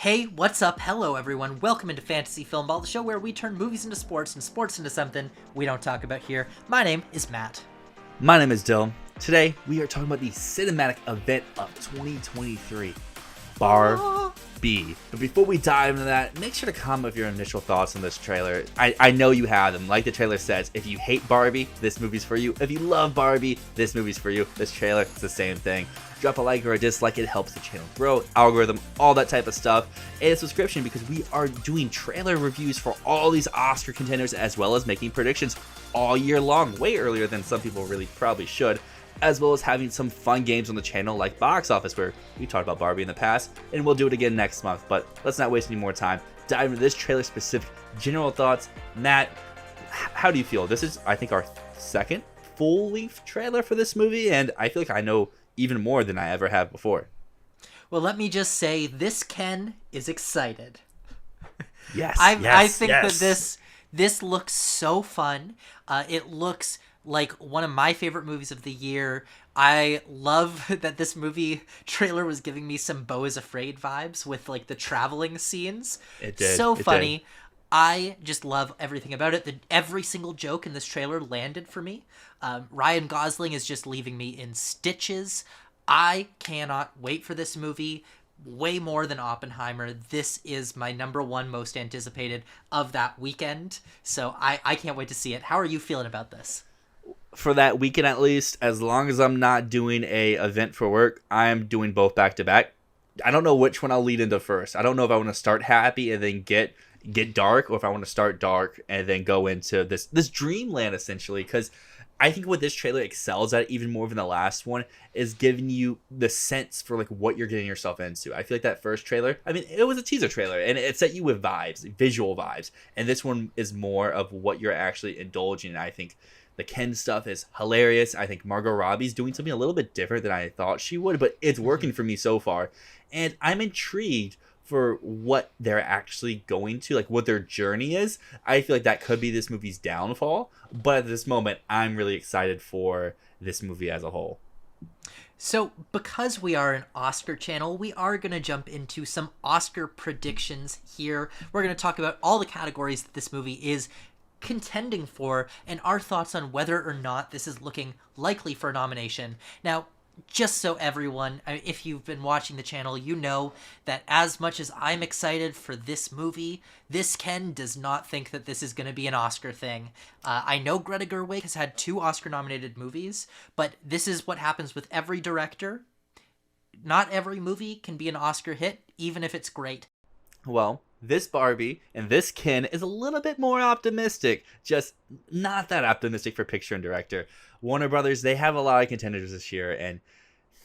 Hey, what's up? Hello, everyone. Welcome into Fantasy Filmball, the show where we turn movies into sports and sports into something we don't talk about here. My name is Matt. My name is Dyl. Today, we are talking about the cinematic event of 2023, Barbie. But before we dive into that, make sure to comment with your initial thoughts on this trailer. I know you have them. Like the trailer says, if you hate Barbie, this movie's for you. If you love Barbie, this movie's for you. This trailer, it's the same thing. Drop a like or a dislike, it helps the channel grow, algorithm, all that type of stuff, and a subscription because we are doing trailer reviews for all these Oscar contenders as well as making predictions all year long, way earlier than some people really probably should, as well as having some fun games on the channel like Box Office, where we talked about Barbie in the past, and we'll do it again next month. But let's not waste any more time. Dive into this trailer specific general thoughts. Matt, how do you feel? This is, I think, our second full-length trailer for this movie, and I feel like I know even more than I ever have before. Well, let me just say, this Ken is excited. Yes, I think that this looks so fun. It looks like one of my favorite movies of the year. I love that this movie trailer was giving me some Beau is Afraid vibes with like the traveling scenes. It did. So funny. I just love everything about it. Every single joke in this trailer landed for me. Ryan Gosling is just leaving me in stitches. I cannot wait for this movie. Way more than Oppenheimer. This is my number one most anticipated of that weekend. So I can't wait to see it. How are you feeling about this? For that weekend at least, as long as I'm not doing a event for work, I am doing both back to back. I don't know which one I'll lead into first. I don't know if I want to start happy and then get dark, or if I want to start dark and then go into this dreamland essentially, because I think what this trailer excels at even more than the last one is giving you the sense for like what you're getting yourself into. I feel like that first trailer, I mean, it was a teaser trailer and it set you with vibes, visual vibes, and this one is more of what you're actually indulging in. I think the Ken stuff is hilarious. I think Margot Robbie's doing something a little bit different than I thought she would, but it's working for me so far, and I'm intrigued for what they're actually going to, like what their journey is. I feel like that could be this movie's downfall, but at this moment, I'm really excited for this movie as a whole. So, because we are an Oscar channel, we are going to jump into some Oscar predictions here. We're going to talk about all the categories that this movie is contending for and our thoughts on whether or not this is looking likely for a nomination. Now, just so everyone, if you've been watching the channel, you know that as much as I'm excited for this movie, this Ken does not think that this is going to be an Oscar thing. I know Greta Gerwig has had 2 Oscar-nominated movies, but this is what happens with every director. Not every movie can be an Oscar hit, even if it's great. Well, this Barbie and this Ken is a little bit more optimistic, just not that optimistic for picture and director. Warner Brothers, they have a lot of contenders this year, and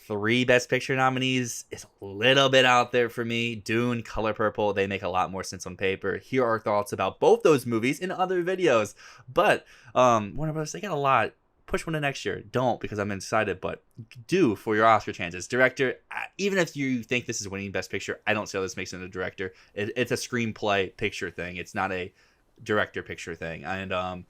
3 Best Picture nominees is a little bit out there for me. Dune, Color Purple, they make a lot more sense on paper. Here are our thoughts about both those movies in other videos. But Warner Brothers, they got a lot. Push one to next year. Don't, because I'm excited, but do for your Oscar chances. Director, even if you think this is winning Best Picture, I don't see how this makes it a director. It's a screenplay picture thing. It's not a director picture thing. And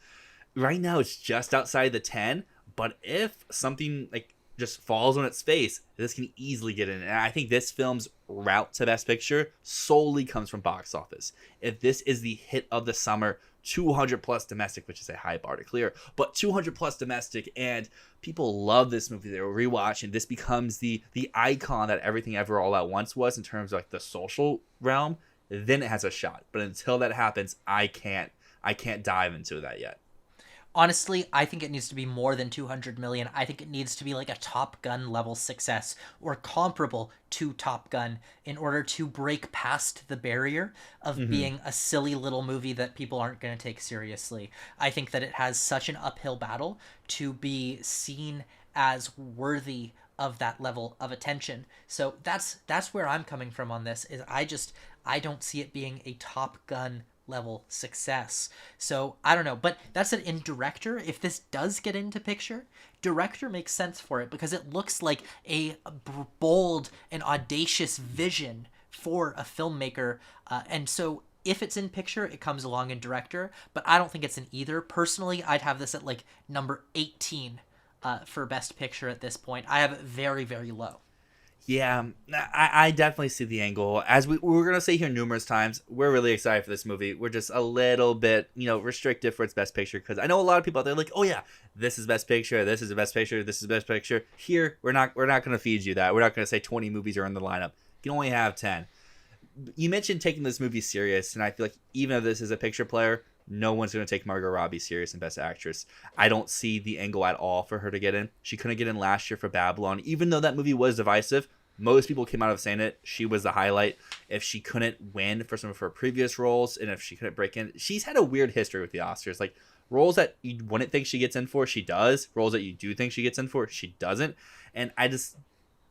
right now it's just outside the 10, but if something like just falls on its face, this can easily get in. And I think this film's route to Best Picture solely comes from box office. If this is the hit of the summer, 200 plus domestic, which is a high bar to clear, but 200 plus domestic, and people love this movie, they will rewatch, and this becomes the icon that Everything Ever All at Once was in terms of like the social realm, then it has a shot. But until that happens, I can't dive into that yet. Honestly, I think it needs to be more than 200 million. I think it needs to be like a Top Gun level success or comparable to Top Gun in order to break past the barrier of being a silly little movie that people aren't going to take seriously. I think that it has such an uphill battle to be seen as worthy of that level of attention. So that's where I'm coming from on this. Is I don't see it being a Top Gun level success. So I don't know, but that's it. In director, if this does get into picture, director makes sense for it because it looks like a bold and audacious vision for a filmmaker, and so if it's in picture, it comes along in director, but I don't think it's in either. Personally, I'd have this at like number 18 for Best Picture at this point. I have it very, very low. Yeah, I definitely see the angle. As we're going to say here numerous times, we're really excited for this movie. We're just a little bit, restrictive for its best picture because I know a lot of people out there are like, oh yeah, this is best picture, this is the best picture, this is best picture. Here, we're not going to feed you that. We're not going to say 20 movies are in the lineup. You can only have 10. You mentioned taking this movie serious, and I feel like even if this is a picture player, no one's going to take Margot Robbie serious in Best Actress. I don't see the angle at all for her to get in. She couldn't get in last year for Babylon. Even though that movie was divisive, most people came out of saying it. She was the highlight. If she couldn't win for some of her previous roles, and if she couldn't break in, she's had a weird history with the Oscars. Like, roles that you wouldn't think she gets in for, she does. Roles that you do think she gets in for, she doesn't. And I just...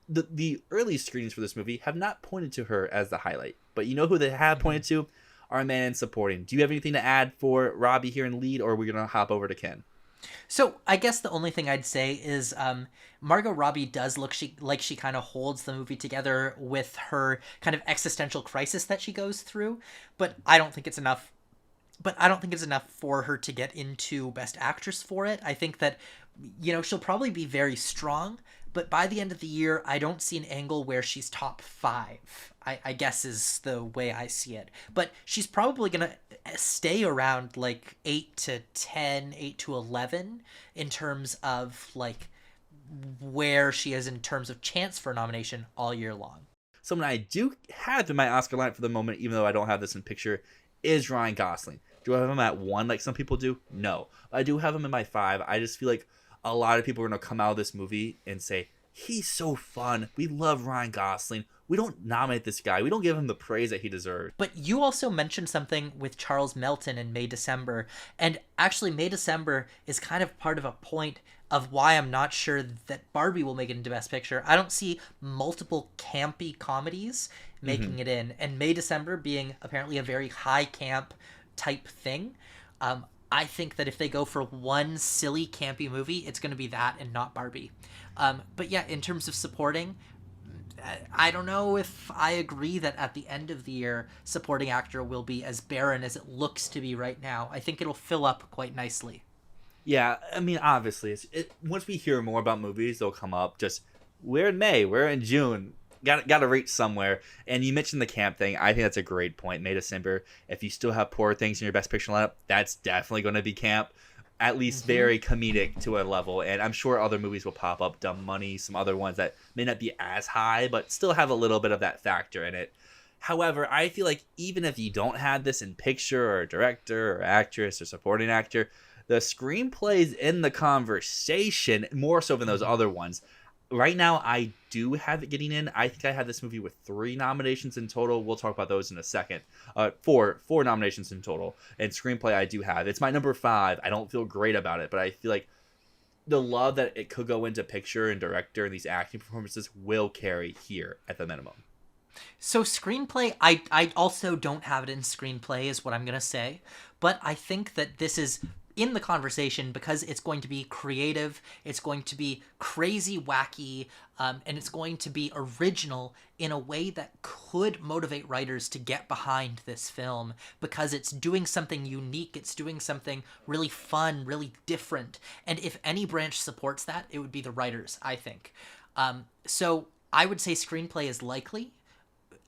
The early screenings for this movie have not pointed to her as the highlight. But you know who they have pointed to? Our man in supporting. Do you have anything to add for Robbie here in lead, or are we going to hop over to Ken? So I guess the only thing I'd say is Margot Robbie does look like she kind of holds the movie together with her kind of existential crisis that she goes through, but I don't think it's enough. But I don't think it's enough for her to get into Best Actress for it. I think that, she'll probably be very strong, but by the end of the year, I don't see an angle where she's top 5. I guess is the way I see it. But she's probably going to stay around like 8 to 10, 8 to 11 in terms of like where she is in terms of chance for nomination all year long. Someone I do have in my Oscar line for the moment, even though I don't have this in picture, is Ryan Gosling. Do I have him at 1 like some people do? No. I do have him in my 5. I just feel like a lot of people are going to come out of this movie and say, he's so fun. We love Ryan Gosling. We don't nominate this guy. We don't give him the praise that he deserves. But you also mentioned something with Charles Melton in May December. And actually, May December is kind of part of a point of why I'm not sure that Barbie will make it into Best Picture. I don't see multiple campy comedies making it in. And May December being apparently a very high camp type thing. I think that if they go for one silly campy movie, it's going to be that and not Barbie. But yeah, in terms of supporting, I don't know if I agree that at the end of the year, supporting actor will be as barren as it looks to be right now. I think it'll fill up quite nicely. Yeah, I mean, obviously, once we hear more about movies, they'll come up. Just, we're in May, we're in June. Got to reach somewhere. And you mentioned the camp thing. I think that's a great point. May December, if you still have Poor Things in your Best Picture lineup, that's definitely going to be camp. At least very comedic to a level. And I'm sure other movies will pop up. Dumb Money, some other ones that may not be as high, but still have a little bit of that factor in it. However, I feel like even if you don't have this in picture or director or actress or supporting actor, the screenplay's in the conversation more so than those other ones. Right now, I do have it getting in. I think I have this movie with 3 nominations in total. We'll talk about those in a second. 4 nominations in total. And screenplay I do have. It's my number 5. I don't feel great about it, but I feel like the love that it could go into picture and director and these acting performances will carry here at the minimum. So screenplay, I also don't have it in screenplay is what I'm going to say. But I think that this is in the conversation because it's going to be creative, it's going to be crazy wacky, and it's going to be original in a way that could motivate writers to get behind this film because it's doing something unique, it's doing something really fun, really different. And if any branch supports that, it would be the writers, I think. So I would say screenplay is likely.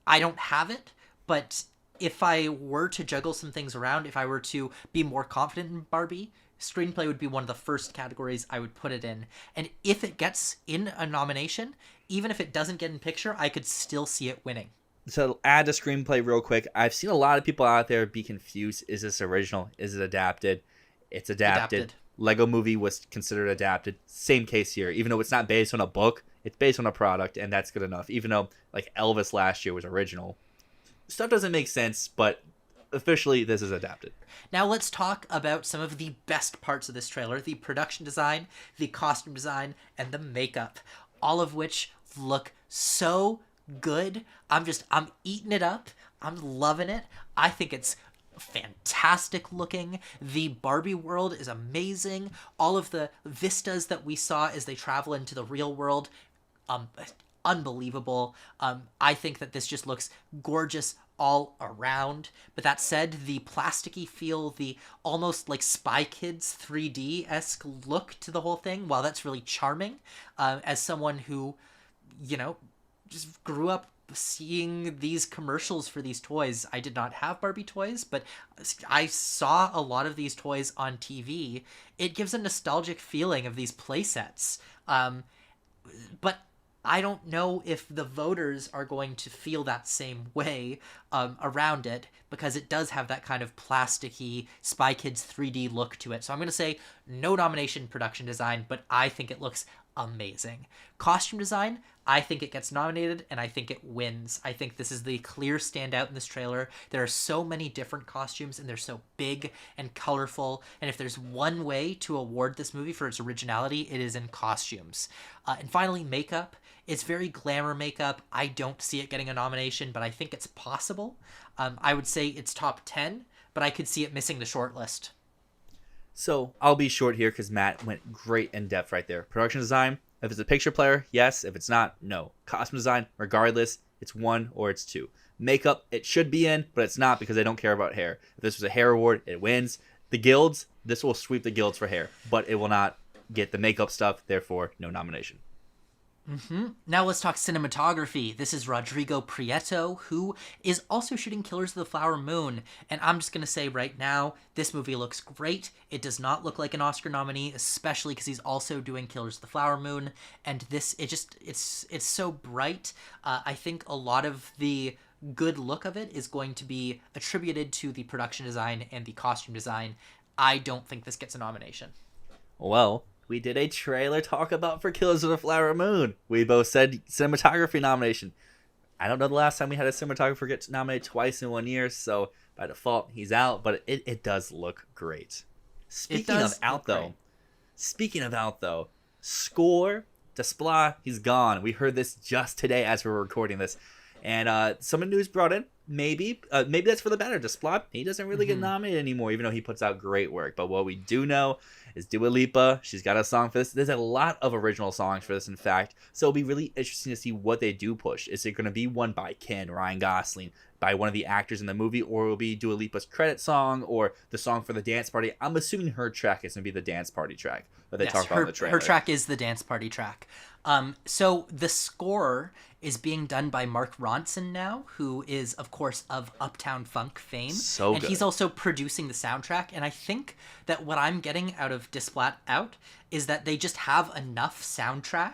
I don't have it, but if I were to juggle some things around, if I were to be more confident in Barbie, screenplay would be one of the first categories I would put it in. And if it gets in a nomination, even if it doesn't get in picture, I could still see it winning. So add a screenplay real quick. I've seen a lot of people out there be confused. Is this original? Is it adapted? It's adapted. Lego Movie was considered adapted. Same case here. Even though it's not based on a book, it's based on a product, and that's good enough. Even though like Elvis last year was original. Stuff doesn't make sense, but officially this is adapted. Now let's talk about some of the best parts of this trailer. The production design, the costume design, and the makeup. All of which look so good. I'm eating it up. I'm loving it. I think it's fantastic looking. The Barbie world is amazing. All of the vistas that we saw as they travel into the real world, unbelievable. I think that this just looks gorgeous all around. But that said, the plasticky feel, the almost like Spy Kids 3D-esque look to the whole thing, while that's really charming, as someone who, just grew up seeing these commercials for these toys. I did not have Barbie toys, but I saw a lot of these toys on TV. It gives a nostalgic feeling of these play sets. But I don't know if the voters are going to feel that same way around it, because it does have that kind of plasticky Spy Kids 3D look to it. So I'm going to say no nomination production design, but I think it looks amazing. Costume design, I think it gets nominated, and I think it wins. I think this is the clear standout in this trailer. There are so many different costumes, and they're so big and colorful, and if there's one way to award this movie for its originality, it is in costumes. And finally, makeup. It's very glamour makeup. I don't see it getting a nomination, but I think it's possible. I would say it's top 10, but I could see it missing the short list. So I'll be short here because Matt went great in depth right there. Production design, if it's a picture player, yes. If it's not, no. Costume design, regardless, it's 1 or it's 2. Makeup, it should be in, but it's not because they don't care about hair. If this was a hair award, it wins. The guilds, this will sweep the guilds for hair, but it will not get the makeup stuff, therefore no nomination. Now let's talk cinematography. This is Rodrigo Prieto, who is also shooting Killers of the Flower Moon. And I'm just going to say right now, this movie looks great. It does not look like an Oscar nominee, especially because he's also doing Killers of the Flower Moon. And this, it's so bright. I think a lot of the good look of it is going to be attributed to the production design and the costume design. I don't think this gets a nomination. Well, we did a trailer talk about for Killers of the Flower Moon. We both said cinematography nomination. I don't know the last time we had a cinematographer get nominated twice in 1 year, so by default he's out, but it does look great. Speaking of out though, score, Desplat, he's gone. We heard this just today as we were recording this. And some news brought in. Maybe that's for the better. Desplat, he doesn't really get nominated anymore, even though he puts out great work. But what we do know is Dua Lipa. She's got a song for this. There's a lot of original songs for this, in fact. So it'll be really interesting to see what they do push. Is it going to be one by Ken, Ryan Gosling, by one of the actors in the movie, or will it be Dua Lipa's credit song, or the song for the dance party? I'm assuming her track is going to be the dance party track that they talk about in the trailer. Her track is the dance party track. So the score is being done by Mark Ronson now, who is, of course, of Uptown Funk fame. So good. And he's also producing the soundtrack. And I think that what I'm getting out of Desplat Out is that they just have enough soundtrack,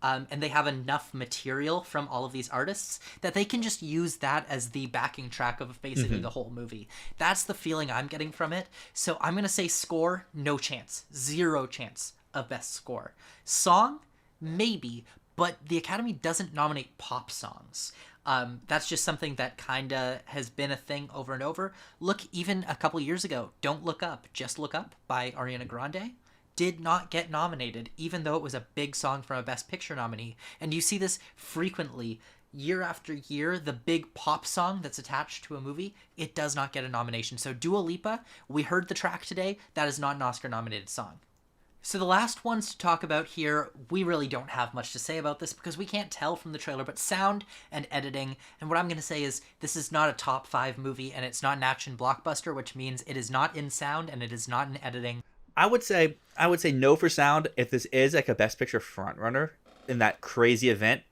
and they have enough material from all of these artists that they can just use that as the backing track of basically the whole movie. That's the feeling I'm getting from it. So I'm going to say score, no chance. 0 chance of best score. Song, maybe, but the Academy doesn't nominate pop songs. That's just something that kind of has been a thing over and over. Look, even a couple years ago, Don't Look Up, Just Look Up by Ariana Grande did not get nominated, even though it was a big song from a Best Picture nominee. And you see this frequently, year after year, the big pop song that's attached to a movie, it does not get a nomination. So Dua Lipa, we heard the track today, that is not an Oscar-nominated song. So the last ones to talk about here, we really don't have much to say about this because we can't tell from the trailer, but sound and editing. And what I'm going to say is this is not a top 5 movie, and it's not an action blockbuster, which means it is not in sound and it is not in editing. I would say no for sound. If this is like a Best Picture frontrunner in that crazy event,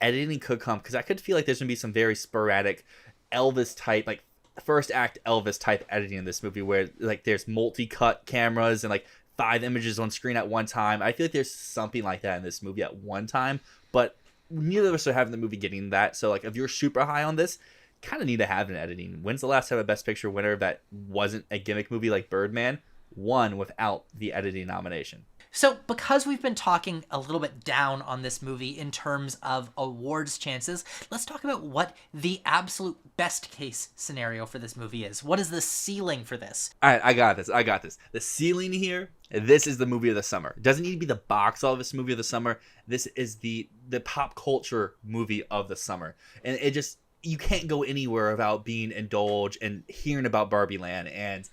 editing could come, because I could feel like there's going to be some very sporadic Elvis type, like first act Elvis type editing in this movie, where like there's multi-cut cameras and like 5 images on screen at one time. I feel like there's something like that in this movie at one time, but neither of us are having the movie getting that. So like if you're super high on this, kind of need to have an editing. When's the last time a Best Picture winner that wasn't a gimmick movie like Birdman won without the editing nomination? So because we've been talking a little bit down on this movie in terms of awards chances, let's talk about what the absolute best case scenario for this movie is. What is the ceiling for this? All right, I got this. The ceiling here, this is the movie of the summer. It doesn't need to be the box office movie of the summer. This is the pop culture movie of the summer. And it just, you can't go anywhere without being indulged and hearing about Barbie Land. And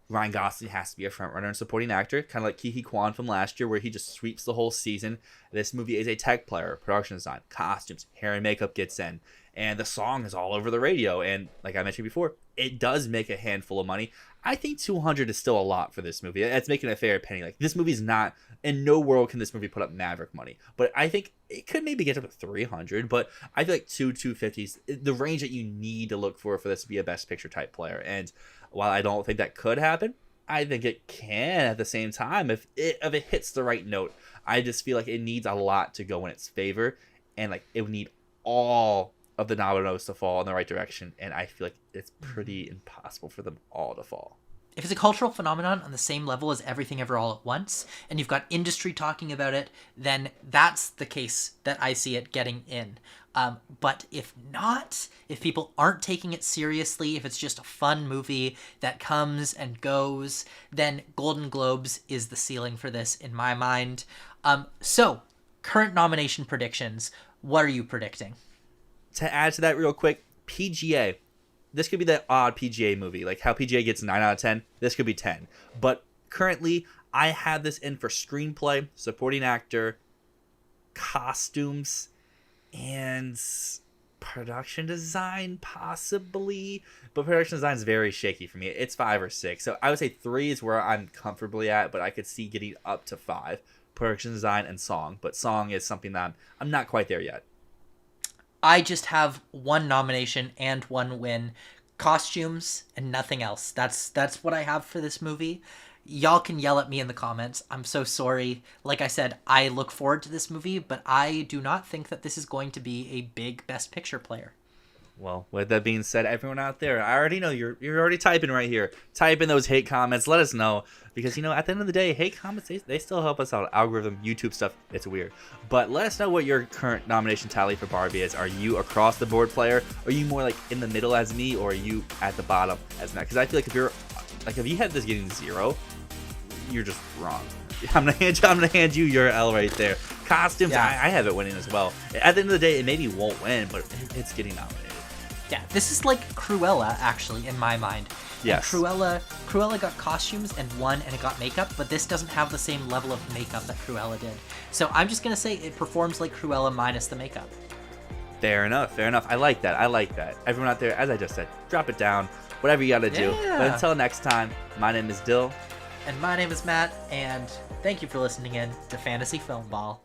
Ryan Gosling has to be a frontrunner and supporting actor, kind of like Ke Huy Quan from last year, where he just sweeps the whole season. This movie is a tech player, production design, costumes, hair and makeup gets in. and the song is all over the radio. And like I mentioned before, it does make a handful of money. I think 200 is still a lot for this movie. That's making a fair penny. Like, this movie's not, in no world can this movie put up Maverick money. But I think it could maybe get up to 300. But I feel like 250 is the range that you need to look for this to be a Best Picture type player. And while I don't think that could happen, I think it can at the same time if it hits the right note. I just feel like it needs a lot to go in its favor, and like it would need all of the dominoes to fall in the right direction, and I feel like it's pretty impossible for them all to fall. If it's a cultural phenomenon on the same level as Everything Ever All at Once, and you've got industry talking about it, then that's the case that I see it getting in. But if not, if people aren't taking it seriously, if it's just a fun movie that comes and goes, then Golden Globes is the ceiling for this in my mind. So, current nomination predictions. What are you predicting? To add to that real quick, PGA. This could be that odd PGA movie. Like how PGA gets 9 out of 10, this could be 10. But currently, I have this in for screenplay, supporting actor, costumes, and production design, possibly. But production design is very shaky for me. It's 5 or 6. So I would say 3 is where I'm comfortably at, but I could see getting up to 5. Production design and song. But song is something that I'm not quite there yet. I just have 1 nomination and 1 win. Costumes and nothing else. That's what I have for this movie. Y'all can yell at me in the comments. I'm so sorry. Like I said, I look forward to this movie, but I do not think that this is going to be a big Best Picture player. Well, with that being said, everyone out there, I already know you're already typing right here. Type in those hate comments. Let us know. Because, at the end of the day, hate comments, they still help us out. Algorithm, YouTube stuff, it's weird. But let us know what your current nomination tally for Barbie is. Are you across the board player? Are you more like in the middle as me? Or are you at the bottom as Matt? Because I feel like if you had this getting 0, you're just wrong. I'm gonna hand you your L right there. Costumes, yeah. I have it winning as well. At the end of the day, it maybe won't win, but it's getting nominated. Yeah, this is like Cruella, actually, in my mind. Yes. And Cruella got costumes and won, and it got makeup, but this doesn't have the same level of makeup that Cruella did. So I'm just going to say it performs like Cruella minus the makeup. Fair enough. I like that. Everyone out there, as I just said, drop it down, whatever you got to do. But until next time, my name is Dyl. And my name is Matt, and thank you for listening in to Fantasy Filmball.